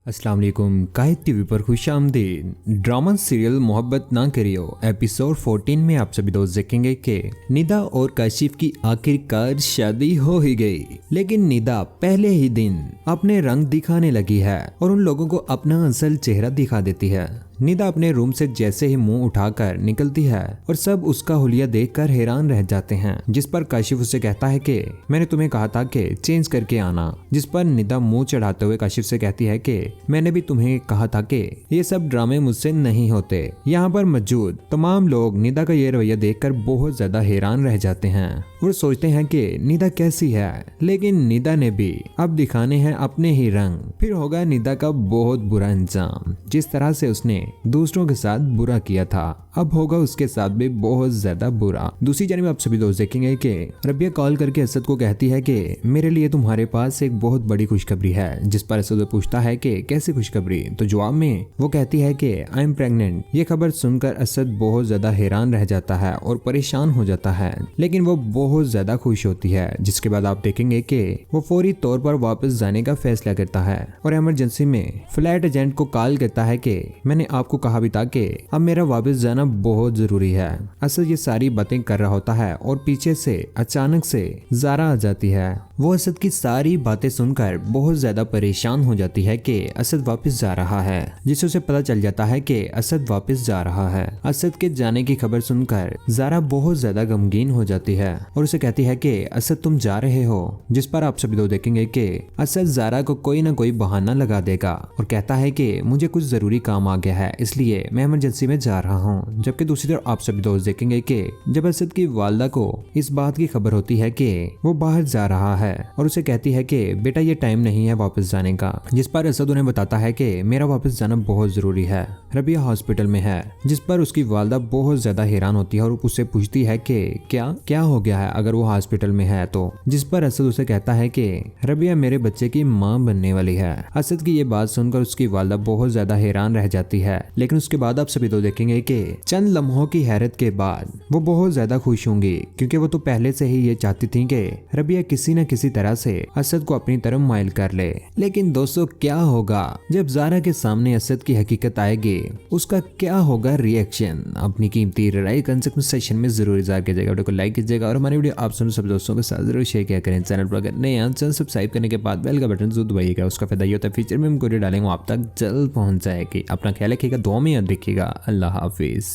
अस्सलाम वालेकुम। कायद टीवी पर खुश आमदीद। ड्रामा सीरियल मोहब्बत ना करियो एपिसोड 14 में आप सभी दोस्त देखेंगे कि निदा और काशिफ की आखिरकार शादी हो ही गई, लेकिन निदा पहले ही दिन अपने रंग दिखाने लगी है और उन लोगों को अपना असल चेहरा दिखा देती है। निदा अपने रूम से जैसे ही मुंह उठाकर निकलती है और सब उसका हुलिया देखकर हैरान रह जाते हैं, जिस पर काशिफ उसे कहता है कि मैंने तुम्हें कहा था कि चेंज करके आना, जिस पर निदा मुंह चढ़ाते हुए काशिफ से कहती है कि मैंने भी तुम्हें कहा था कि ये सब ड्रामे मुझसे नहीं होते। यहाँ पर मौजूद तमाम लोग निदा का ये रवैया देखकर बहुत ज्यादा हैरान रह जाते हैं और सोचते हैं कि निदा कैसी है, लेकिन निदा ने भी अब दिखाने हैं अपने ही रंग। फिर होगा निदा का बहुत बुरा अंजाम। जिस तरह से उसने दूसरों के साथ बुरा किया था, अब होगा उसके साथ भी बहुत ज्यादा बुरा। दूसरी जानिब आप सभी दोस्त देखेंगे कि रबिया कॉल करके असद को कहती है कि मेरे लिए तुम्हारे पास एक बहुत बड़ी खुशखबरी है, जिस पर असद पूछता है कि कैसी खुशखबरी। तो जवाब में वो कहती है कि आई एम प्रेग्नेंट। ये खबर सुनकर असद बहुत ज्यादा हैरान रह जाता है और परेशान हो जाता है, लेकिन वो बहुत ज्यादा खुश होती है। जिसके बाद आप देखेंगे कि वो फौरी तौर पर वापस जाने का फैसला करता है और इमरजेंसी में फ्लाइट एजेंट को कॉल करता है कि मैंने आपको कहा भी था कि अब मेरा वापस जाना बहुत जरूरी है। असद ये सारी बातें कर रहा होता है और पीछे से अचानक से जारा आ जाती है। वो असद की सारी बातें सुनकर बहुत ज्यादा परेशान हो जाती है कि असद वापस जा रहा है, जिससे उसे पता चल जाता है कि असद वापस जा रहा है। असद के जाने की खबर सुनकर जारा बहुत ज्यादा गमगीन हो जाती है और उसे कहती है कि असद तुम जा रहे हो, जिस पर आप सभी लोग देखेंगे कि असद जारा को कोई ना कोई बहाना लगा देगा और कहता है कि मुझे कुछ जरूरी काम आ गया है, इसलिए मैं इमरजेंसी में जा रहा हूँ। जबकि दूसरी तरफ आप सभी दोस्त देखेंगे कि जब असद की वालदा को इस बात की खबर होती है कि वो बाहर जा रहा है और उसे कहती है कि बेटा ये टाइम नहीं है वापस जाने का, जिस पर असद उन्हें बताता है कि मेरा वापस जाना बहुत जरूरी है, रबिया हॉस्पिटल में है। जिस पर उसकी वालदा बहुत ज्यादा हैरान होती है और उससे पूछती है कि क्या हो गया है अगर वो हॉस्पिटल में है तो, जिस पर असद उसे कहता है कि रबिया मेरे बच्चे की माँ बनने वाली है। असद की ये बात सुनकर उसकी वालदा बहुत ज्यादा हैरान रह जाती है, लेकिन उसके बाद आप सभी तो देखेंगे कि चंद लम्हों की हैरत के बाद वो बहुत ज्यादा खुश होंगी, क्योंकि वो तो पहले से ही ये चाहती थी कि रबिया किसी न किसी तरह से असद को अपनी तरफ माइल कर ले। लेकिन दोस्तों क्या होगा जब जारा के सामने असद की हकीकत आएगी, उसका क्या होगा रिएक्शन? अपनी कीमती राय कमेंट सेक्शन में जरूर इज़हार कीजिएगा, वीडियो को लाइक कीजिएगा और हमारी वीडियो आप सब दोस्तों के साथ जरूर शेयर किया करें। चैनल पर अगर नए हैं चैनल सब्सक्राइब करने के बाद बेल का बटन जरूर दबाइएगा, उसका फायदा ये होता है फ्यूचर में हम वीडियो डालेंगे आप तक जल्द पहुंच जाएगी। अपना ख्याल रखिएगा, दुआ में याद रखिएगा। अल्लाह हाफिज।